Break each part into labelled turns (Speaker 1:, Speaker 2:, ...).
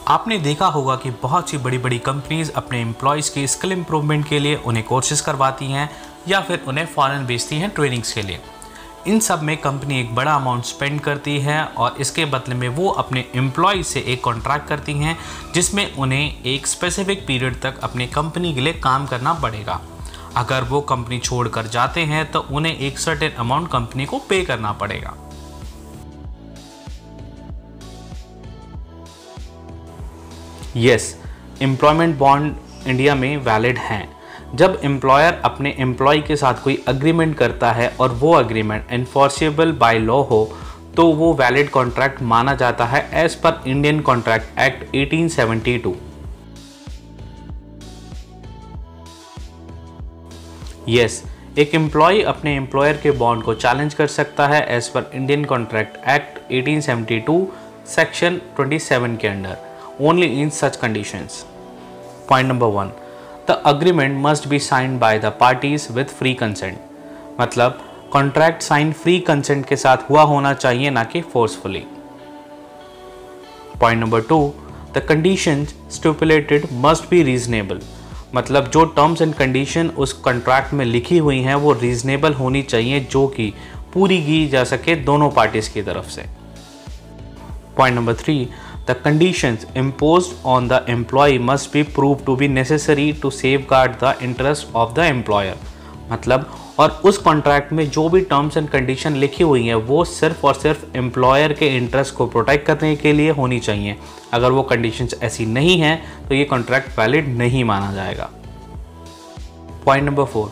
Speaker 1: आपने देखा होगा कि बहुत सी बड़ी बड़ी कंपनीज अपने एम्प्लॉयज़ की स्किल इम्प्रूवमेंट के लिए उन्हें कोर्सेज करवाती हैं या फिर उन्हें फॉरेन भेजती हैं ट्रेनिंग्स के लिए। इन सब में कंपनी एक बड़ा अमाउंट स्पेंड करती है और इसके बदले में वो अपने एम्प्लॉय से एक कॉन्ट्रैक्ट करती हैं जिसमें उन्हें एक स्पेसिफिक पीरियड तक अपनी कंपनी के लिए काम करना पड़ेगा। अगर वो कंपनी छोड़कर जाते हैं तो उन्हें एक सर्टेन अमाउंट कंपनी को पे करना पड़ेगा। यस, एम्प्लॉयमेंट बॉन्ड इंडिया में वैलिड हैं। जब एम्प्लॉयर अपने एम्प्लॉय के साथ कोई अग्रीमेंट करता है और वो अग्रीमेंट एनफोर्सेबल बाय लॉ हो तो वो वैलिड कॉन्ट्रैक्ट माना जाता है as per Indian contract act 1872। Yes, एक एम्प्लॉय अपने एम्प्लॉयर के बॉन्ड को चैलेंज कर सकता है as per Indian contract act 1872 section 27 के under, only in such conditions. Point number 1, the agreement must be signed by the parties with free consent. मतलब contract sign free consent के साथ हुआ होना चाहिए, ना कि forcefully. Point number 2, the conditions stipulated must be reasonable. मतलब जो टर्म्स एंड कंडीशन उस कॉन्ट्रैक्ट में लिखी हुई हैं वो रीजनेबल होनी चाहिए, जो कि पूरी की जा सके दोनों पार्टीज की तरफ से। Point number 3, the conditions imposed on the employee must be proved to be necessary to safeguard the interest of the employer. मतलब और उस कॉन्ट्रैक्ट में जो भी टर्म्स एंड कंडीशन लिखी हुई हैं वो सिर्फ और सिर्फ एम्प्लॉयर के इंटरेस्ट को प्रोटेक्ट करने के लिए होनी चाहिए। अगर वो कंडीशंस ऐसी नहीं हैं तो ये कॉन्ट्रैक्ट वैलिड नहीं माना जाएगा। Point number 4,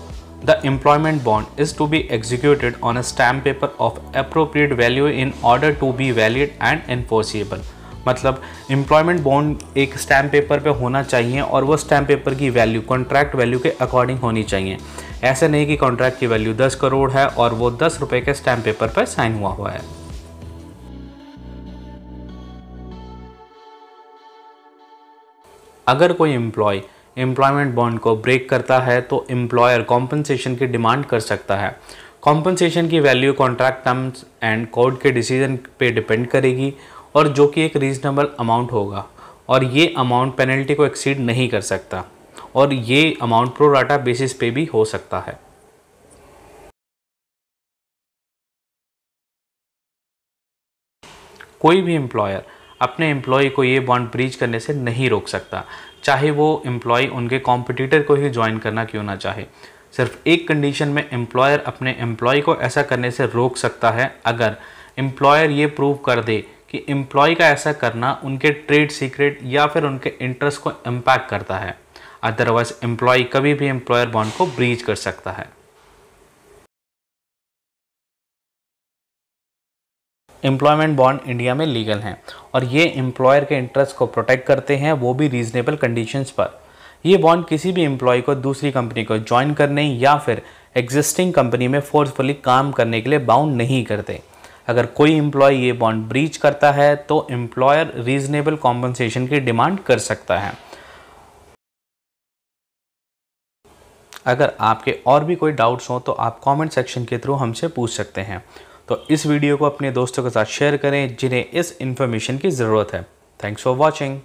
Speaker 1: the employment bond is to be executed on a stamp paper of appropriate value in order to be valid and enforceable. मतलब एम्प्लॉयमेंट बॉन्ड एक स्टैम्प पेपर पे होना चाहिए और वो स्टैम्प पेपर की वैल्यू कॉन्ट्रैक्ट वैल्यू के according होनी चाहिए। ऐसा नहीं कि कॉन्ट्रैक्ट की वैल्यू 10 करोड़ है और वो 10 रुपए के स्टैम्प पेपर पर साइन हुआ है। अगर कोई एम्प्लॉय एम्प्लॉयमेंट बॉन्ड को ब्रेक करता है तो एम्प्लॉयर कॉम्पनसेशन की डिमांड कर सकता है। कॉम्पनसेशन की value contract terms and court के डिसीजन पे डिपेंड करेगी और जो कि एक रीजनेबल अमाउंट होगा और ये अमाउंट पेनल्टी को एक्सीड नहीं कर सकता और ये अमाउंट प्रो राटा बेसिस पे भी हो सकता है। कोई भी एम्प्लॉयर अपने एम्प्लॉय को ये बॉन्ड ब्रीच करने से नहीं रोक सकता, चाहे वो एम्प्लॉय उनके कॉम्पिटिटर को ही ज्वाइन करना क्यों ना चाहे। सिर्फ एक कंडीशन में एम्प्लॉयर अपने एम्प्लॉय को ऐसा करने से रोक सकता है, अगर एम्प्लॉयर ये प्रूव कर दे कि एम्प्लॉय का ऐसा करना उनके ट्रेड सीक्रेट या फिर उनके इंटरेस्ट को इम्पैक्ट करता है। अदरवाइज एम्प्लॉय कभी भी एम्प्लॉयर बॉन्ड को ब्रीच कर सकता है। एम्प्लॉयमेंट बॉन्ड इंडिया में लीगल हैं और ये एम्प्लॉयर के इंटरेस्ट को प्रोटेक्ट करते हैं, वो भी रीजनेबल कंडीशंस पर। ये बॉन्ड किसी भी एम्प्लॉय को दूसरी कंपनी को ज्वाइन करने या फिर एग्जिस्टिंग कंपनी में फोर्सफुली काम करने के लिए बाउंड नहीं करते। अगर कोई एम्प्लॉय ये बॉन्ड ब्रीच करता है तो एम्प्लॉयर रीजनेबल कॉम्पनसेशन की डिमांड कर सकता है। अगर आपके और भी कोई डाउट्स हो तो आप कमेंट सेक्शन के थ्रू हमसे पूछ सकते हैं। तो इस वीडियो को अपने दोस्तों के साथ शेयर करें जिन्हें इस इन्फॉर्मेशन की ज़रूरत है। Thanks for watching.